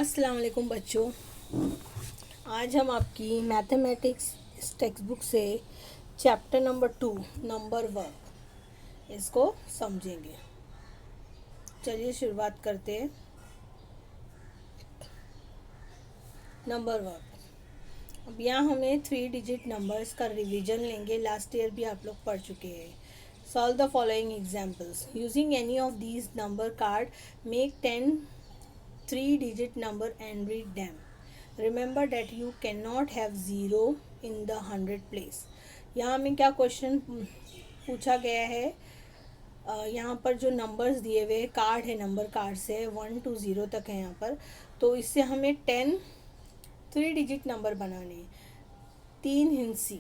अस्सलाम वालेकुम बच्चों। आज हम आपकी मैथमेटिक्स टेक्स्ट बुक से चैप्टर नंबर 2 नंबर वर्क इसको समझेंगे। चलिए शुरुआत करते हैं। Number work. अब यहाँ हमें 3 डिजिट नंबर्स का रिवीजन लेंगे। लास्ट ईयर भी आप लोग पढ़ चुके हैं। Solve the following examples using any of these number card. Make 10 3-digit number and read them. Remember that you cannot have 0 in the 100 place. यहाँ हमें क्या क्वेश्चन पूछा गया है। यहाँ पर जो नंबर्स दिए हुए कार्ड है, नंबर कार्ड से 1 to 0 तक है यहाँ पर। तो इससे हमें 10 3-digit नंबर बनाने हैं। 3 हिंसी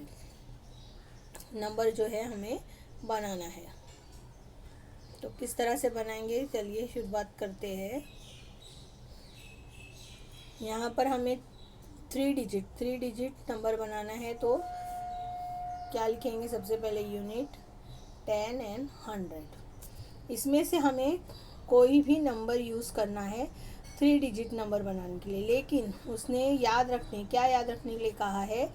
नंबर जो है हमें बनाना है। तो किस तरह से बनाएंगे, चलिए शुरुआत करते हैं। यहाँ पर हमें 3 डिजिट नंबर बनाना है। तो क्या लिखेंगे, सबसे पहले यूनिट 10 एंड 100। इसमें से हमें कोई भी नंबर यूज़ करना है 3 डिजिट नंबर बनाने के लिए। लेकिन उसने याद रखने के लिए कहा है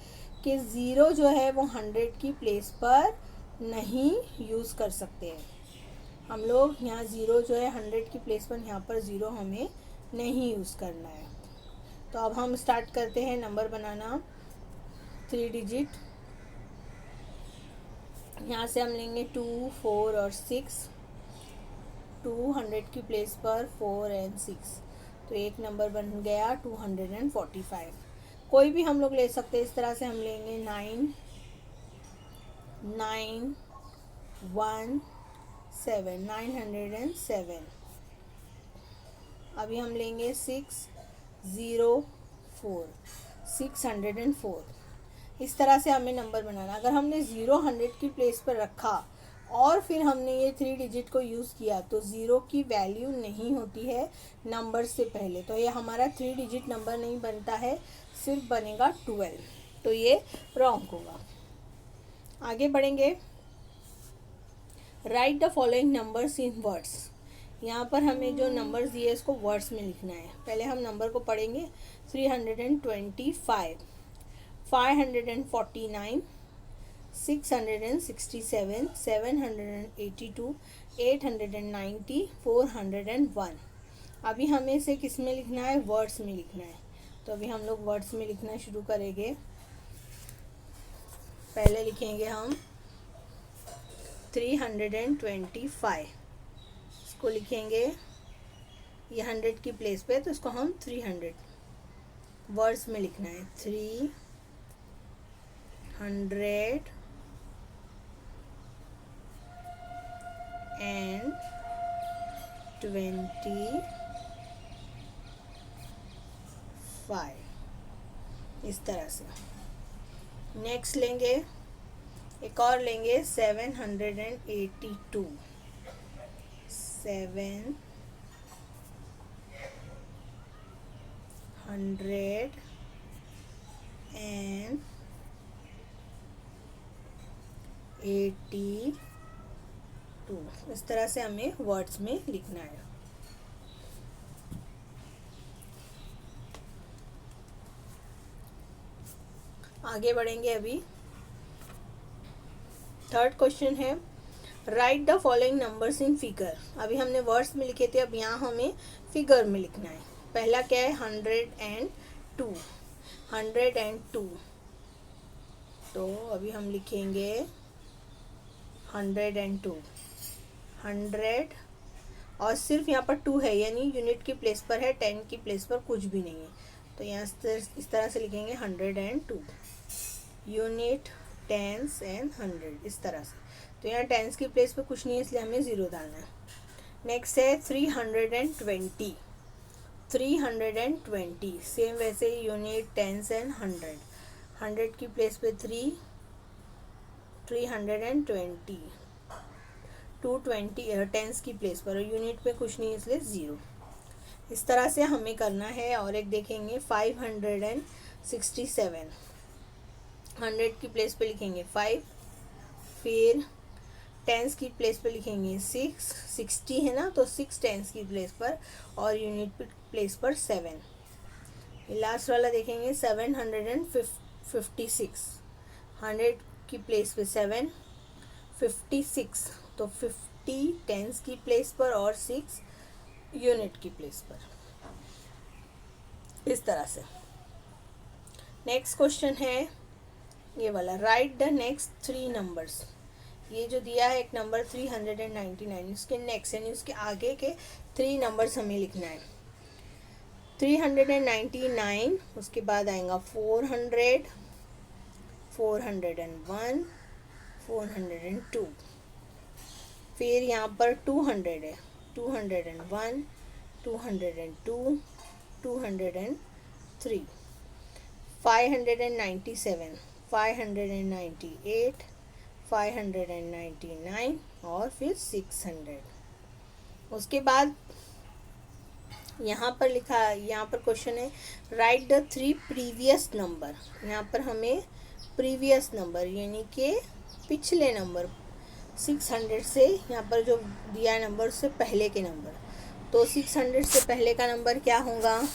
कि 0 जो है वो 100 की प्लेस पर नहीं यूज़ कर सकते हैं हम लोग। यहाँ 0 जो है 100 की प्लेस पर, यहाँ पर 0 हमें नहीं यूज़ करना है। तो अब हम स्टार्ट करते हैं नंबर बनाना 3 डिजिट। यहाँ से हम लेंगे 2, 4 और 6। 200 की प्लेस पर 4 एंड 6, तो एक नंबर बन गया 245। कोई भी हम लोग ले सकते हैं। इस तरह से हम लेंगे 9, 9, 1, 7, 907। अभी हम लेंगे 6, 0, 4, 604। इस तरह से हमें नंबर बनाना। अगर हमने 0 100 की प्लेस पर रखा और फिर हमने ये 3 डिजिट को यूज़ किया तो 0 की वैल्यू नहीं होती है नंबर से पहले। तो ये हमारा 3 डिजिट नंबर नहीं बनता है, सिर्फ बनेगा 12। तो ये रॉन्ग होगा। आगे बढ़ेंगे। Right the following numbers in words. यहाँ पर हमें जो नंबर्स दिए इसको वर्ड्स में लिखना है। पहले हम नंबर को पढ़ेंगे। 325, 549, 667, 782, 890, 401। अभी हमें इसे किस में लिखना है, वर्ड्स में लिखना है। तो अभी हम लोग वर्ड्स में लिखना शुरू करेंगे। पहले लिखेंगे हम 325, इसको लिखेंगे ये 100 की प्लेस पे, तो इसको हम 300 वर्ड्स में लिखना है। 325 इस तरह से। नेक्स्ट लेंगे, एक और लेंगे 782, 782। इस तरह से हमें वर्ड्स में लिखना है। आगे बढ़ेंगे। अभी थर्ड क्वेश्चन है, right the following numbers in figure. अभी हमने वर्ड्स में लिखे थे, अब यहाँ हमें फिगर में लिखना है। पहला क्या है, 102, 102। तो अभी हम लिखेंगे 102, 100 और सिर्फ यहाँ पर 2 है, यानी यूनिट की प्लेस पर है, 10 की प्लेस पर कुछ भी नहीं है। तो यहाँ इस तरह से लिखेंगे 102, यूनिट, टेंस एंड 100 इस तरह से। तो यहाँ टेंस की प्लेस पर कुछ नहीं है, इसलिए हमें 0 डालना है। नेक्स्ट है 320, 320 सेम वैसे यूनिट, टेंस एंड 100। 100 की प्लेस पे 3, 320, 220 टेंस की प्लेस पर, यूनिट पे कुछ नहीं इसलिए 0। इस तरह से हमें करना है। और एक देखेंगे 567, 100 की प्लेस पे लिखेंगे 5, फिर टेंस की प्लेस पे लिखेंगे 6, 60 है ना, तो 6 टेंस की प्लेस पर और यूनिट प्लेस पर 7। ये लास्ट वाला देखेंगे 756, 100 की प्लेस पे 7, 56, तो 50 टेंस की प्लेस पर और 6 यूनिट की प्लेस पर, इस तरह से। नेक्स्ट क्वेश्चन है ये वाला, राइट द नेक्स्ट 3 नंबर्स। ये जो दिया है एक नंबर 399, उसके नेक्स्ट यानी उसके आगे के 3 नंबर्स हमें लिखना है। 399, उसके बाद आएगा 400, 401, 402, फिर यहाँ पर 200 है, 201, 202, 203, 597, 598, 599 और फिर 600। उसके बाद यहाँ पर लिखा, यहाँ पर क्वेश्चन है राइट द 3 प्रीवियस नंबर। यहाँ पर हमें प्रीवियस नंबर यानी कि पिछले नंबर 600 से, यहाँ पर जो दिया है नंबर से पहले के नंबर, तो 600 से पहले का नंबर क्या होगा,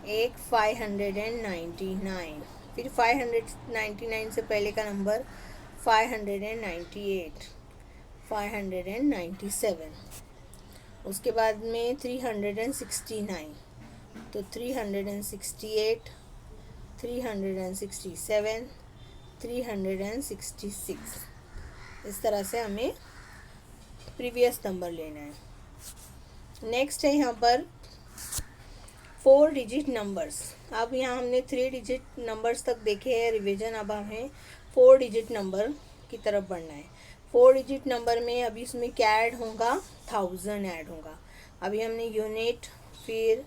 एक 599, फिर 599 से पहले का नंबर 598, 597, उसके बाद में 369, तो 368, 367, 366, इस तरह से हमें प्रीवियस नंबर लेना है। नेक्स्ट है यहाँ पर 4 डिजिट नंबर्स। अब यहाँ हमने 3 डिजिट नंबर्स तक देखे हैं रिवीजन, अब हमें 4 डिजिट नंबर की तरफ बढ़ना है। 4 डिजिट नंबर में अभी इसमें क्या ऐड होगा, 1000 ऐड होगा। अभी हमने यूनिट, फिर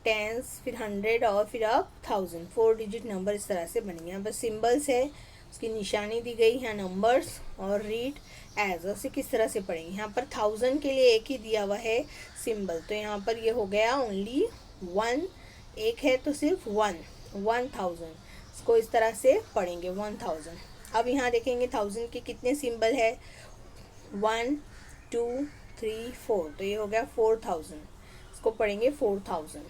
टेंस, फिर 100 और फिर अब 1000, 4 डिजिट नंबर इस तरह से बनेंगे। यहाँ पर सिम्बल्स है, उसकी निशानी दी गई है नंबर्स, और रीड एज, उसे किस तरह से पढ़ेंगे। यहाँ पर 1000 के लिए एक ही दिया हुआ है सिंबल, तो यहाँ पर ये हो गया ओनली 1, एक है तो सिर्फ 1, 1000, इसको इस तरह से पढ़ेंगे 1000। अब यहाँ देखेंगे 1000 के कितने सिंबल है, 1 2 3 4, तो ये हो गया 4000, इसको पढ़ेंगे 4000।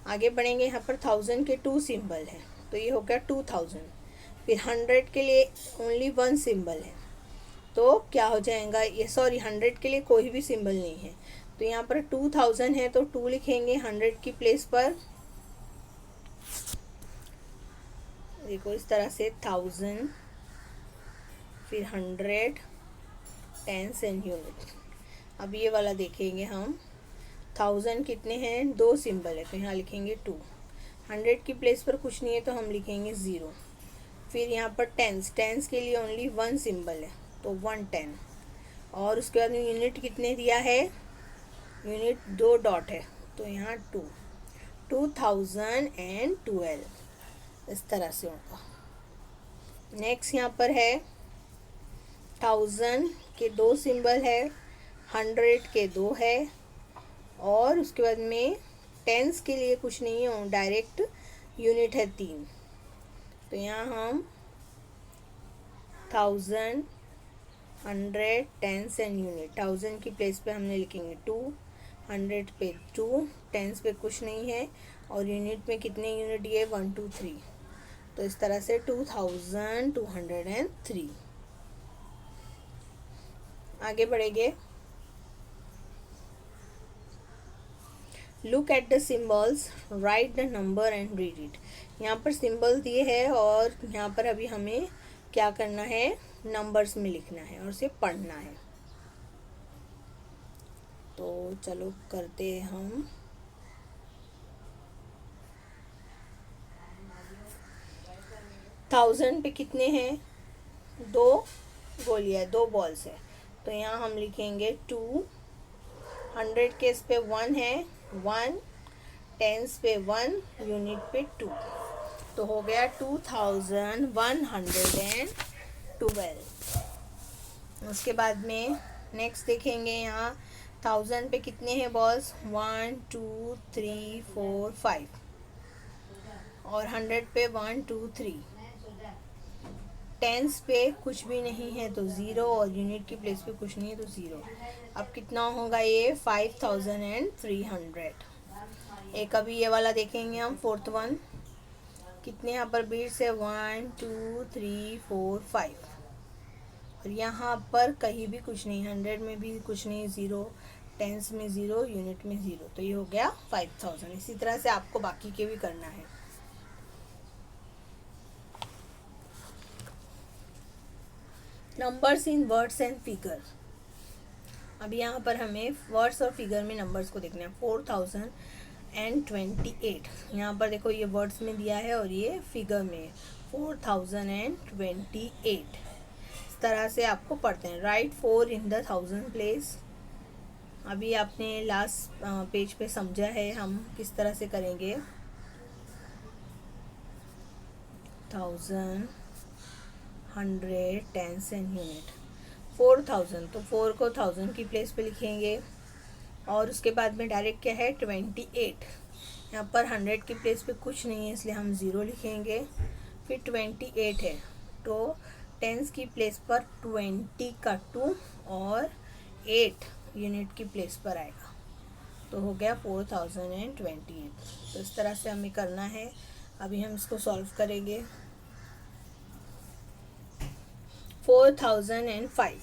आगे बढ़ेंगे, यहाँ पर 1000 के 2 सिंबल है, तो ये हो गया 2000। फिर 100 के लिए ओनली 1 सिंबल है, तो क्या हो जाएगा, ये सॉरी 100 के लिए कोई भी सिंबल नहीं है, तो यहाँ पर 2000 है तो 2 लिखेंगे 100 की प्लेस पर। देखो इस तरह से 1000, फिर 100, टेंस एंड यूनिट। अब ये वाला देखेंगे हम, 1000 कितने हैं, 2 सिंबल है, तो यहाँ लिखेंगे 2। 100 की प्लेस पर कुछ नहीं है तो हम लिखेंगे 0। फिर यहाँ पर टेंस, टेंस के लिए ओनली 1 सिंबल है, तो 110, और उसके बाद में यूनिट कितने दिया है, यूनिट 2 डॉट है, तो यहाँ 2, 2012, इस तरह से होगा। नेक्स्ट यहाँ पर है 1000 के 2 सिंबल है, 100 के 2 है, और उसके बाद में टेंस के लिए कुछ नहीं है, डायरेक्ट यूनिट है 3, तो यहाँ हम 1000, 100, टेंस एंड यूनिट। 1000 की प्लेस पे हमने लिखेंगे 2, 100 पे 2, टेंस पे कुछ नहीं है, और यूनिट में कितने यूनिट ये 1 2 3, तो इस तरह से 2203। आगे बढ़ेंगे, look at the symbols, right the number and read it. यहाँ पर सिंबल दिए हैं और यहाँ पर अभी हमें क्या करना है, नंबर्स में लिखना है और उसे पढ़ना है। तो चलो करते हैं हम। थाउजेंड पे कितने हैं, 2 गोलियाँ, 2 बॉल्स है, तो यहाँ हम लिखेंगे 2। 100 के इस पे 1 है, 1, टेंस पे 1, यूनिट पे 2, तो हो गया 2112। उसके बाद में नेक्स्ट देखेंगे, यहाँ 1000 पे कितने हैं बॉल्स, 1 2 3 4 5, और 100 पे 1 2 3, टेंस पे कुछ भी नहीं है तो 0, और यूनिट की प्लेस पे कुछ नहीं है तो 0। अब कितना होगा ये, 5300। एक अभी ये वाला देखेंगे हम, फोर्थ वन। कितने यहाँ पर बीट्स है, 1 2 3 4 5। और यहाँ पर कहीं भी कुछ नहीं, 100 में भी कुछ नहीं, ज़ीरो, टेंस में ज़ीरो, यूनिट में ज़ीरो। तो ये हो गया 5000। इसी तरह से आपको बाकी के भी करना है। Numbers in words and figure. अब यहाँ पर हमें वर्ड्स और फिगर में नंबर्स को देखना है। 4028। यहाँ पर देखो ये वर्ड्स में दिया है और ये फिगर में 4028। इस तरह से आपको पढ़ते हैं। Right 4 in the 1000 place. अभी आपने लास्ट पेज पे समझा है हम किस तरह से करेंगे। 1000, 100, टेंस एंड यूनिट। 4000, तो 4 को 1000 की प्लेस पे लिखेंगे और उसके बाद में डायरेक्ट क्या है, 28। यहाँ पर 100 की प्लेस पे कुछ नहीं है इसलिए हम ज़ीरो लिखेंगे। फिर 28 है तो टेंस की प्लेस पर 20 का 2 और 8 यूनिट की प्लेस पर आएगा। तो हो गया 4028। तो इस तरह से हमें करना है। अभी हम इसको सॉल्व करेंगे। 4005।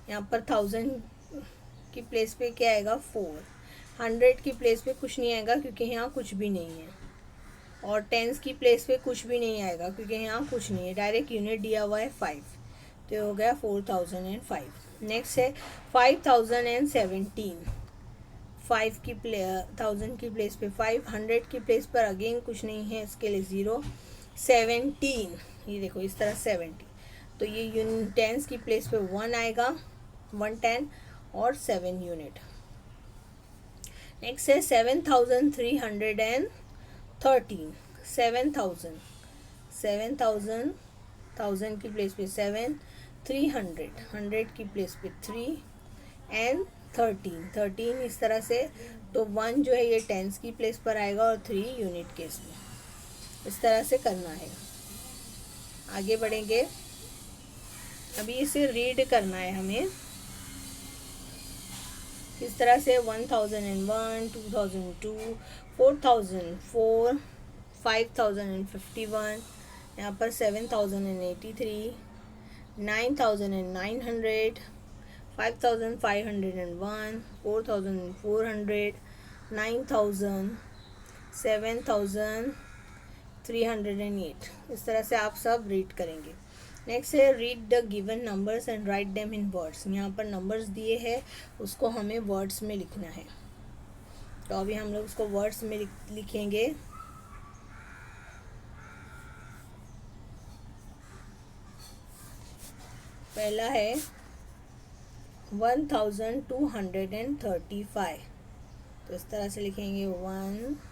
यहाँ पर 1000 की प्लेस पे क्या आएगा, 4। 100 की प्लेस पे कुछ नहीं आएगा क्योंकि यहाँ कुछ भी नहीं है। और टेंस की प्लेस पे कुछ भी नहीं आएगा क्योंकि यहाँ कुछ नहीं है। डायरेक्ट यूनिट दिया हुआ है 5। तो ये हो गया 4005। नेक्स्ट है 5017। 5 की 1000 की प्लेस पे 5। 100 की प्लेस पर अगेन कुछ नहीं है, इसके लिए ज़ीरो। 17, ये देखो इस तरह 70। तो ये टेंस की प्लेस पे 1 आएगा, 110 और 7 यूनिट। नेक्स्ट है 7313। 7000 1000 की प्लेस पे 7, 300 100 की प्लेस पे 3 एंड 13 इस तरह से। तो 1 जो है ये टेंस की प्लेस पर आएगा और 3 यूनिट केस में। इस तरह से करना है। आगे बढ़ेंगे। अभी इसे रीड करना है हमें। इस तरह से 1001, 2002, 4004, 5051, यहाँ पर 7083, 9900, 5501, 4400, 9000, 7308। इस तरह से आप सब रीड करेंगे। नेक्स्ट है read the given numbers and write them in words. यहाँ पर नंबर्स दिए हैं, उसको हमें वर्ड्स में लिखना है। तो अभी हम लोग उसको वर्ड्स में लिखेंगे। पहला है 1235। तो इस तरह से लिखेंगे 1235।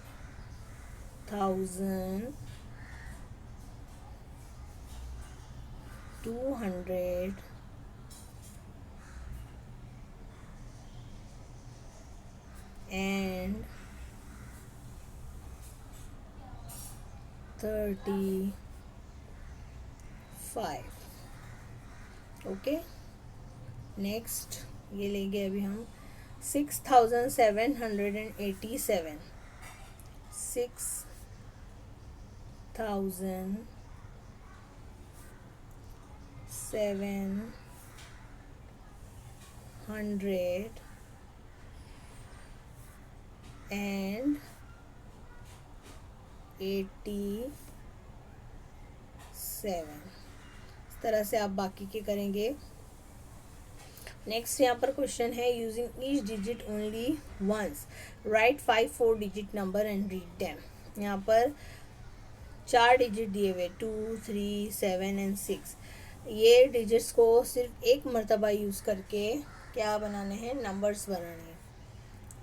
and 35। ओके। नेक्स्ट ये लेंगे अभी हम 6787। 6787। इस तरह से आप बाकी के करेंगे। नेक्स्ट यहाँ पर क्वेश्चन है using each digit only once write 5 4 digit number and read them. यहाँ पर 4 डिजिट दिए हुए 2 3 7 एंड 6। ये डिजिट्स को सिर्फ एक मरतबा यूज़ करके क्या बनाने हैं, नंबर्स बनाने हैं।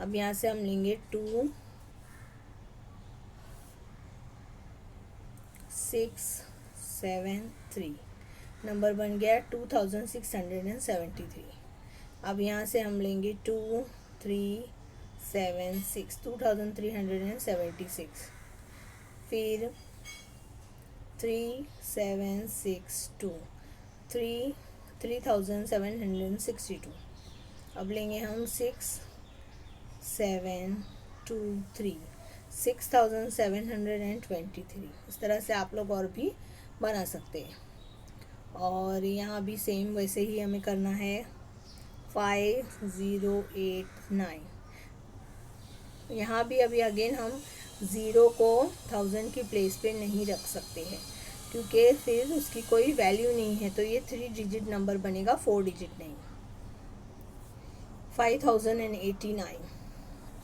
अब यहाँ से हम लेंगे 2 6 7 3। नंबर बन गया 2673। अब यहाँ से हम लेंगे 2 3 7 6, 2376। फिर 3 7 6 2, 3762। अब लेंगे हम 6 7 3 6723। इस तरह से आप लोग और भी बना सकते हैं। और यहाँ भी सेम वैसे ही हमें करना है 5089। यहाँ भी अभी अगेन हम ज़ीरो को 1000 की प्लेस पे नहीं रख सकते हैं, क्योंकि फिर उसकी कोई वैल्यू नहीं है, तो ये 3 डिजिट नंबर बनेगा, 4 डिजिट नहीं। 5089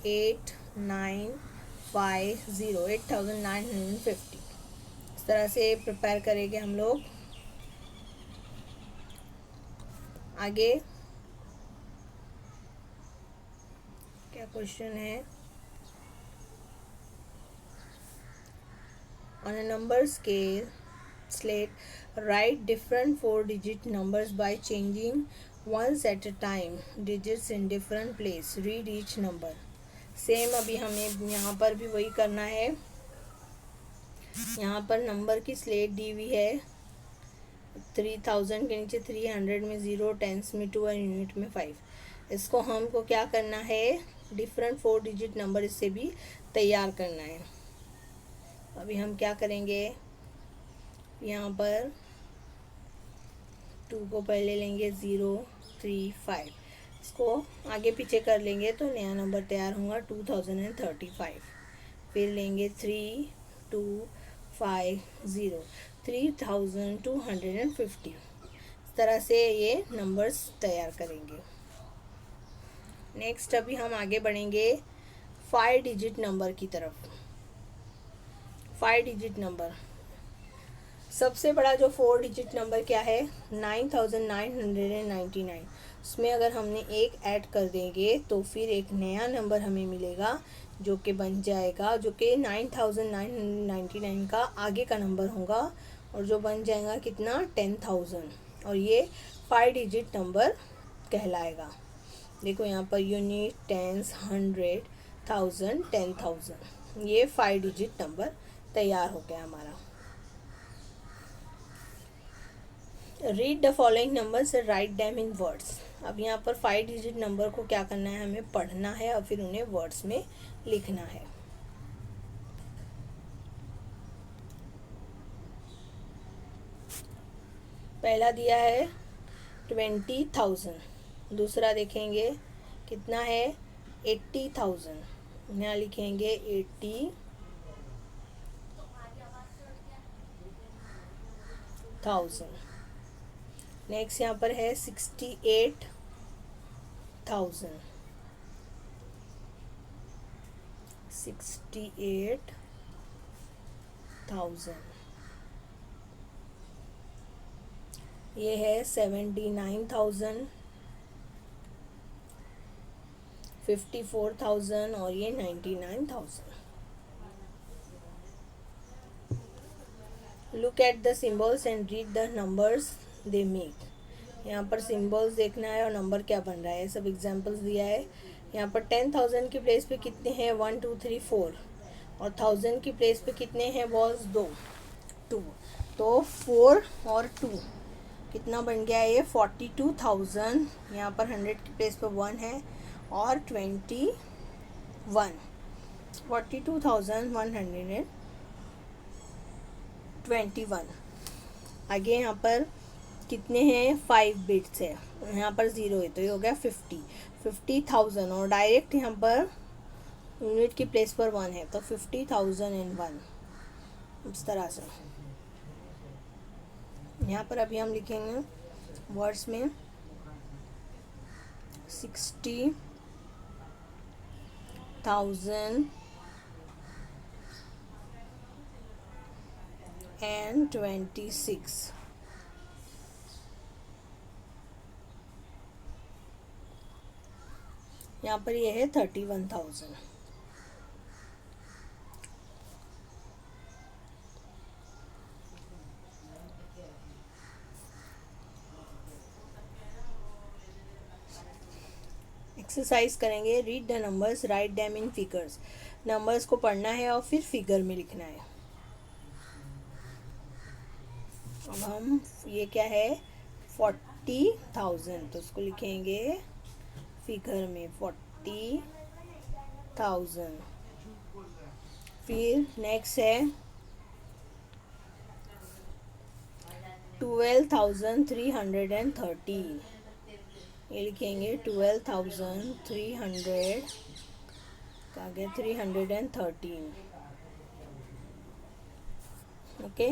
8950 8950। इस तरह से प्रिपेयर करेंगे हम लोग। आगे क्या क्वेश्चन है? On a number scale slate, write different 4-digit numbers by changing ones at a time, digits in different place. Read each number. Same अभी हमें यहाँ पर भी वही करना है। यहाँ पर नंबर की स्लेट दी हुई है, 3000 के नीचे 300 में 0, टेंस में 2 और यूनिट में 5। इसको हमको क्या करना है, डिफरेंट 4 डिजिट नंबर इससे भी तैयार करना है। अभी हम क्या करेंगे, यहाँ पर 2 को पहले लेंगे 0 3 5, इसको आगे पीछे कर लेंगे तो नया नंबर तैयार होगा 2035। फिर लेंगे 3 2 5 0 3250। इस तरह से ये नंबर्स तैयार करेंगे। नेक्स्ट अभी हम आगे बढ़ेंगे 5 डिजिट नंबर की तरफ। 5 डिजिट नंबर, सबसे बड़ा जो 4 डिजिट नंबर क्या है, 9999। उसमें अगर हमने एक ऐड कर देंगे तो फिर एक नया नंबर हमें मिलेगा, जो कि बन जाएगा, जो कि 9999 का आगे का नंबर होगा, और जो बन जाएगा कितना, 10,000। और ये 5 डिजिट नंबर कहलाएगा। देखो यहाँ पर यूनिट, टेंस, 100, 1000, 10,000, ये 5 डिजिट नंबर तैयार हो गया हमारा। Read the following numbers and write them in words. अब यहाँ पर 5 डिजिट नंबर को क्या करना है, हमें पढ़ना है और फिर उन्हें वर्ड्स में लिखना है। पहला दिया है 20,000, दूसरा देखेंगे कितना है 80,000, यहाँ लिखेंगे 80,000। नेक्स्ट यहाँ पर है 68,000, 68,000। ये है 79,000, 54,000 और ये 99,000। Look at the symbols and read the numbers they make. यहाँ पर सिम्बल्स देखना है और नंबर क्या बन रहा है, सब एग्जांपल्स दिया है। यहाँ पर 10,000 की प्लेस पे कितने हैं, 1 2 3 4, और 1000 की प्लेस पे कितने हैं बॉल्स, 2 2, तो 4 और 2 कितना बन गया ये 42,000। यहाँ पर 100 की प्लेस पे 1 है और 21, 42,121। आगे यहाँ पर कितने हैं, 5 बिट्स है, यहाँ पर 0 है, तो ये हो गया 50,000, और डायरेक्ट यहाँ पर यूनिट की प्लेस पर 1 है, तो 50,001। इस तरह से यहाँ पर अभी हम लिखेंगे वर्ड्स में 60,026। यहाँ पर ये है 31,000। एक्सरसाइज करेंगे, read the numbers, write them in figures. Numbers को पढ़ना है और फिर फिगर में लिखना है। अब हम, ये क्या है 40,000, तो उसको लिखेंगे फिगर में 40,000। फिर नेक्स्ट है 12,313, ये लिखेंगे 12,300 का गया 313। ओके,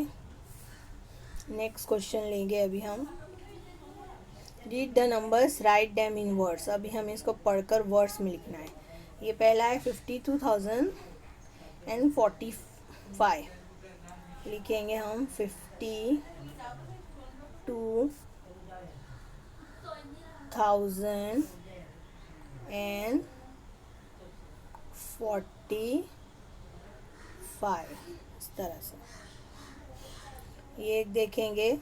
नेक्स्ट क्वेश्चन लेंगे अभी हम। Read the numbers, right dam in words. अभी हमें इसको पढ़कर वर्ड्स में लिखना है। ये पहला है 52,045, लिखेंगे हम 52,045, इस तरह से। ये एक देखेंगे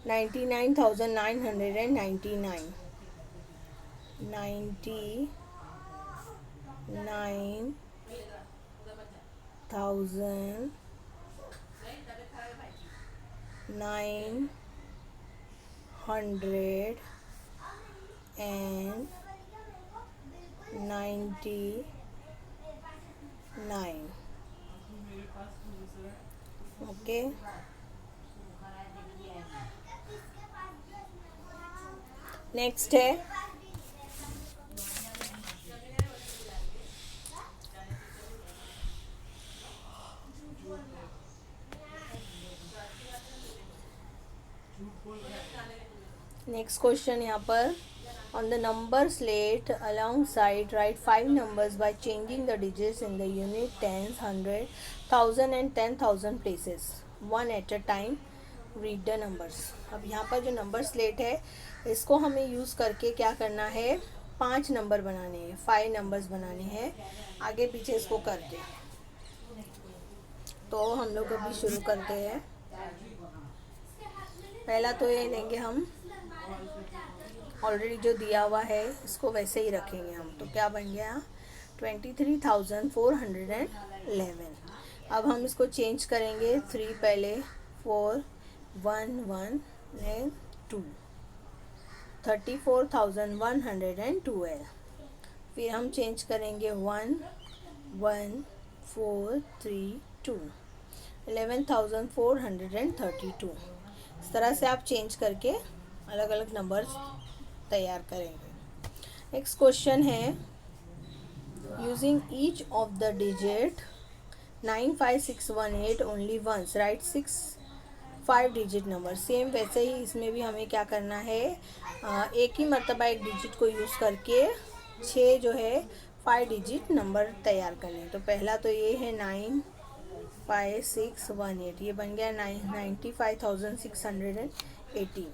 99,999, 99,999। ओके, नेक्स्ट है नेक्स्ट क्वेश्चन यहाँ पर। On the number slate alongside write 5 numbers by changing the digits in the unit, tens, 100, 1000 and 10,000 places, one at a time. Read the numbers. अब यहाँ पर जो नंबर स्लेट है, इसको हमें यूज़ करके क्या करना है, 5 नंबर बनाने हैं, 5 नंबर्स बनाने हैं, आगे पीछे इसको करके। तो हम लोग अभी शुरू करते हैं। पहला तो ये लेंगे हम, ऑलरेडी जो दिया हुआ है इसको वैसे ही रखेंगे हम। तो क्या बन गया, 23,411। अब हम इसको चेंज करेंगे, 3 पहले, 4, 1 1 एंड 2, 34,112। फिर हम चेंज करेंगे 1 1 4 3 2, 11,432। इस तरह से आप चेंज करके अलग अलग नंबर्स तैयार करेंगे। नेक्स्ट क्वेश्चन है, using each of the digit 95618 only once, write 6 5 digit number. Same वैसे ही इसमें भी हमें क्या करना है, एक ही मरतबा एक डिजिट को यूज़ करके 6 जो है 5 डिजिट नंबर तैयार करने हैं। तो पहला तो ये है 95618, ये बन गया 95,618।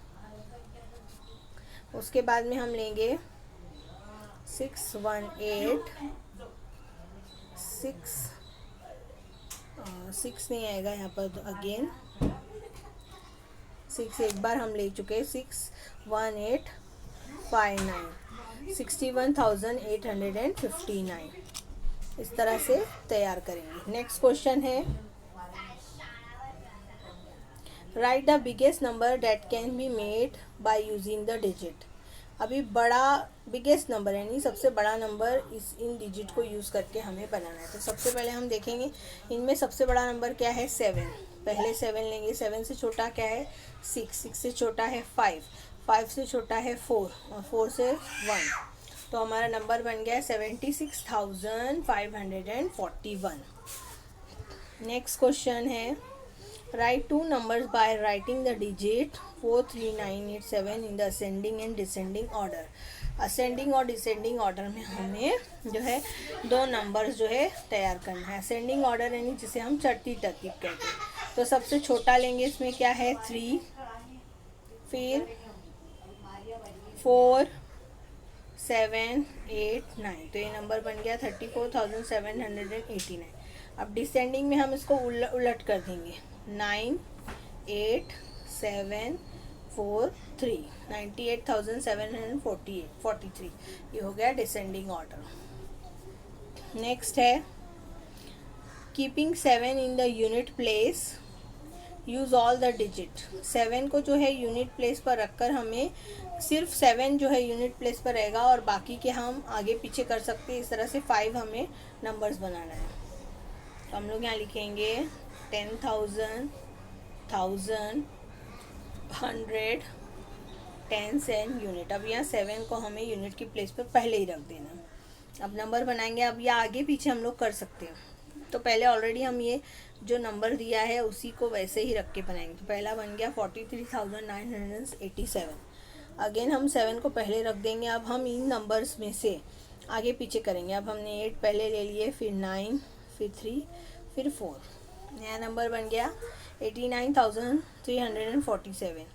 उसके बाद में हम लेंगे 618, 6 नहीं आएगा यहाँ पर, तो अगेन 6 एक बार हम ले चुके हैं, 61859, 61,859। इस तरह से तैयार करेंगे। नेक्स्ट क्वेश्चन है, right the biggest number that can be made by using the digit. अभी बड़ा बिगेस्ट नंबर यानी सबसे बड़ा नंबर इन डिजिट को यूज़ करके हमें बनाना है। तो सबसे पहले हम देखेंगे इनमें सबसे बड़ा नंबर क्या है, 7। पहले 7 लेंगे। 7 से छोटा क्या है, 6 से छोटा है 5 से छोटा है 4 और 4 से 1। तो हमारा नंबर बन गया 76,541। नेक्स्ट क्वेश्चन है, right 2 numbers by writing the digit 43987 in the ascending and descending order. Ascending और डिसेंडिंग ऑर्डर में हमें जो है 2 नंबर्स जो है तैयार करना है। असेंडिंग ऑर्डर यानी जिसे हम चढ़ती तरतीब कहते हैं। तो सबसे छोटा लेंगे, इसमें क्या है 3, फिर 4 7 8 9। तो ये नंबर बन गया 34,789। अब डिसेंडिंग में हम इसको उलट कर देंगे, 9 8 7 4 3, 98,743। ये हो गया डिसेंडिंग ऑर्डर। नेक्स्ट है, keeping 7 in the unit place, use all the digit. 7 को जो है यूनिट प्लेस पर रखकर हमें सिर्फ 7 जो है यूनिट प्लेस पर रहेगा और बाकी के हम आगे पीछे कर सकते हैं। इस तरह से 5 हमें नंबर्स बनाना है। तो हम लोग यहाँ लिखेंगे 10,000, 1000, 100, टेंस एंड यूनिट। अब यहाँ 7 को हमें यूनिट की प्लेस पर पहले ही रख देना। अब नंबर बनाएंगे। अब ये आगे पीछे हम लोग कर सकते हैं। तो पहले ऑलरेडी हम ये जो नंबर दिया है उसी को वैसे ही रख के बनाएंगे। तो पहला बन गया 43,987। अगेन हम 7 को पहले रख देंगे। अब हम इन नंबर्स में से आगे पीछे करेंगे। अब हमने 8 पहले ले लिए, फिर 9, फिर 3, फिर 4। नया नंबर बन गया 89,347।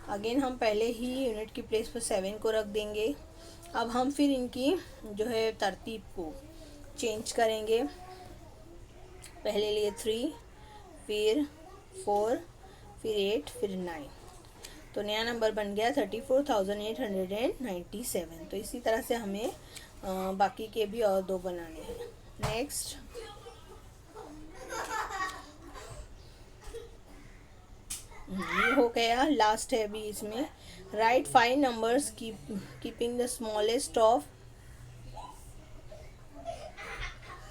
अगेन हम पहले ही यूनिट की प्लेस पर 7 को रख देंगे। अब हम फिर इनकी जो है तरतीब को चेंज करेंगे। पहले लिए 3, फिर 4, फिर 8, फिर 9। तो नया नंबर बन गया 34,897। तो इसी तरह से हमें बाकी के भी और 2 बनाने हैं। नेक्स्ट ये हो गया। लास्ट है अभी इसमें, right 5 numbers keeping the smallest of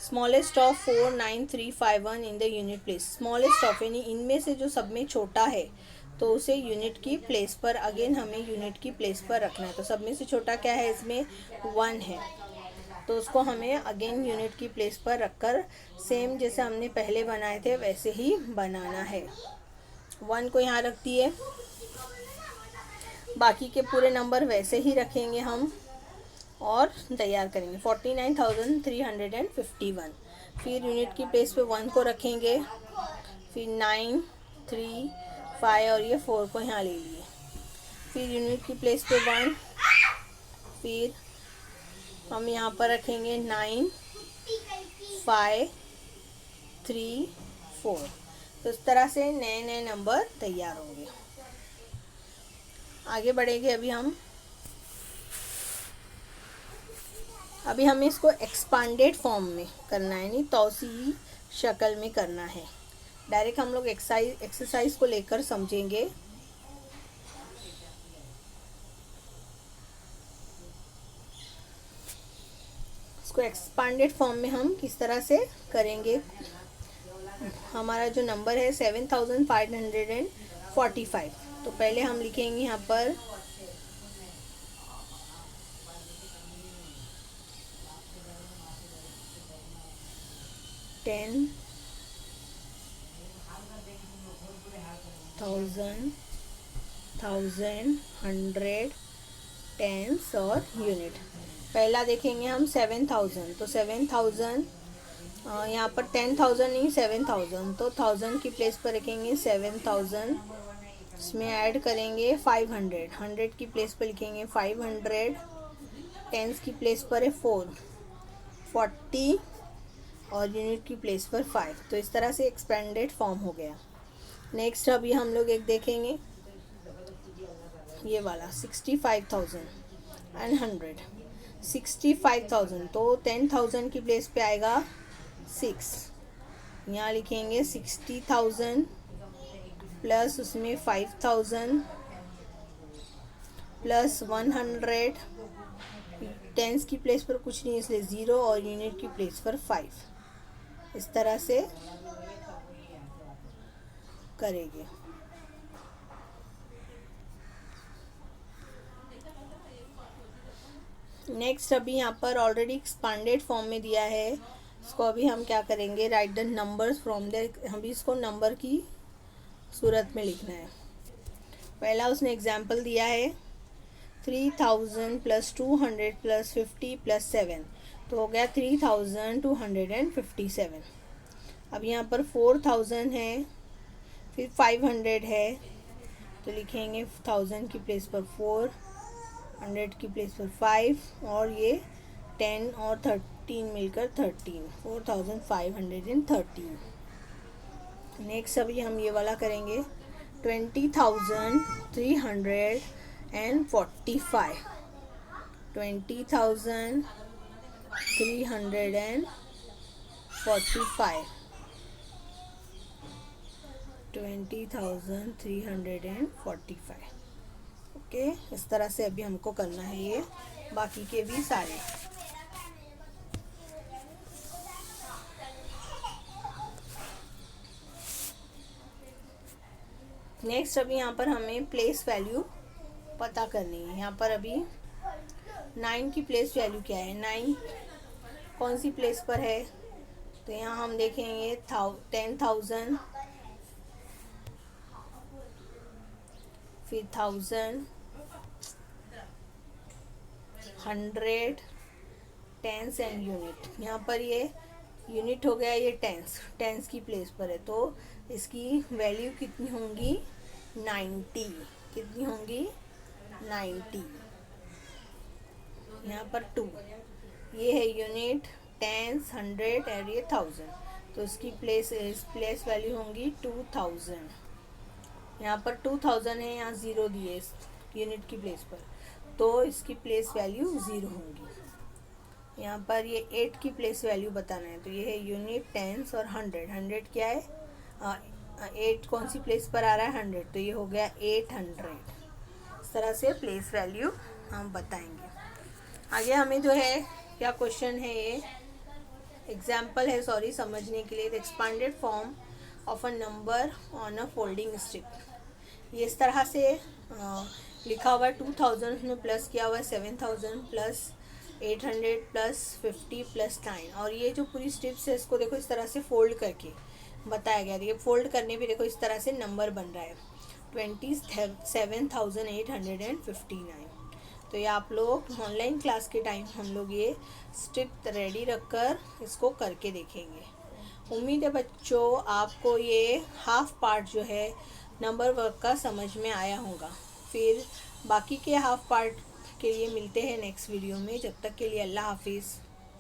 49351 in the unit place. Smallest of यानी इनमें से जो सब में छोटा है तो उसे यूनिट की प्लेस पर, अगेन हमें यूनिट की प्लेस पर रखना है। तो सब में से छोटा क्या है, इसमें 1 है, तो उसको हमें अगेन यूनिट की प्लेस पर रखकर सेम जैसे हमने पहले बनाए थे वैसे ही बनाना है। 1 को यहाँ रख दिए, बाकी के पूरे नंबर वैसे ही रखेंगे हम और तैयार करेंगे। 49,351। फिर यूनिट की प्लेस पे 1 को रखेंगे, फिर 9, 3, 5 और ये 4 को यहाँ ले लिए। फिर यूनिट की प्लेस पे 1, फिर हम यहाँ पर रखेंगे 9, 5, 3, 4। तो इस तरह से नए नए नंबर तैयार होंगे। आगे बढ़ेंगे। अभी हमें इसको एक्सपांडेड फॉर्म में करना है, नहीं तौसीई शक्ल में करना है। डायरेक्ट हम लोग एक्सरसाइज को लेकर समझेंगे। इसको एक्सपांडेड फॉर्म में हम किस तरह से करेंगे। हमारा जो नंबर है 7,545। तो पहले हम लिखेंगे यहाँ पर 10,000, 1,000, 100, टेंस और यूनिट। पहला देखेंगे हम 7,000। तो 7,000 यहाँ पर 10,000 नहीं 7,000, तो 1000 की प्लेस पर रखेंगे 7,000। इसमें ऐड करेंगे 500, 100 की प्लेस पर लिखेंगे 500, टेंस की प्लेस पर है 4, 40 और यूनिट की प्लेस पर 5। तो इस तरह से एक्सपेंडेड फॉर्म हो गया। नेक्स्ट अभी हम लोग एक देखेंगे, ये वाला 65,100। 65,000 तो 10,000 की प्लेस पे आएगा 6। यहाँ लिखेंगे 60,000 प्लस उसमें 5,000 प्लस 100। टेंस की प्लेस पर कुछ नहीं इसलिए 0 और यूनिट की प्लेस पर 5। इस तरह से करेंगे। नेक्स्ट अभी यहाँ पर ऑलरेडी एक्सपांडेड फॉर्म में दिया है, इसको अभी हम क्या करेंगे, write the numbers from there. हम इसको नंबर की सूरत में लिखना है। पहला उसने एग्जाम्पल दिया है 3,000 प्लस 200 प्लस 50 प्लस 7, तो हो गया 3,257। अब यहाँ पर 4,000 है, फिर 500 है, तो लिखेंगे 1000 की प्लेस पर 4, 100 की प्लेस पर 5 और ये 10 और 13 मिलकर 13, 4,513। नेक्स्ट अभी हम ये वाला करेंगे 20,345। 20,345 20,345। ओके, इस तरह से अभी हमको करना है ये बाकी के भी सारे। नेक्स्ट अभी यहाँ पर हमें प्लेस वैल्यू पता करनी है। यहाँ पर अभी 9 की प्लेस वैल्यू क्या है, 9 कौन सी प्लेस पर है, तो यहाँ हम देखेंगे 10,000, फिर 1000, 100, टेंस एंड यूनिट। यहाँ पर ये यूनिट हो गया, ये टेंस की प्लेस पर है, तो इसकी वैल्यू कितनी होंगी, 90। कितनी होंगी, 90। यहाँ पर 2, ये है यूनिट, टेंस, 100 और ये 1000, तो इसकी प्लेस वैल्यू होंगी 2000। यहाँ पर 2000 है, यहाँ 0 दिए इस यूनिट की प्लेस पर, तो इसकी प्लेस वैल्यू 0 होंगी। यहाँ पर ये 8 की प्लेस वैल्यू बताना है, तो ये है यूनिट, टेंस और 100। 100 क्या है, 8 कौन सी प्लेस पर आ रहा है, 100, तो ये हो गया 800। इस तरह से प्लेस वैल्यू हम बताएंगे। आगे हमें जो है क्या क्वेश्चन है, ये एग्जाम्पल है सॉरी समझने के लिए। The expanded form of a number on a folding strip. ये इस तरह से लिखा हुआ है, 2000 में प्लस किया हुआ है 7000 प्लस 800 प्लस 50 प्लस 9, और ये जो पूरी स्ट्रिप्स है इसको देखो इस तरह से फोल्ड करके बताया गया। देखिए फोल्ड करने पे देखो इस तरह से नंबर बन रहा है 27,859। तो ये आप लोग ऑनलाइन क्लास के टाइम हम लोग ये स्ट्रिप रेडी रखकर इसको करके देखेंगे। उम्मीद है बच्चों आपको ये हाफ पार्ट जो है नंबर वर्क का समझ में आया होगा। फिर बाकी के हाफ पार्ट के लिए मिलते हैं नेक्स्ट वीडियो में। जब तक के लिए अल्लाह हाफिज़।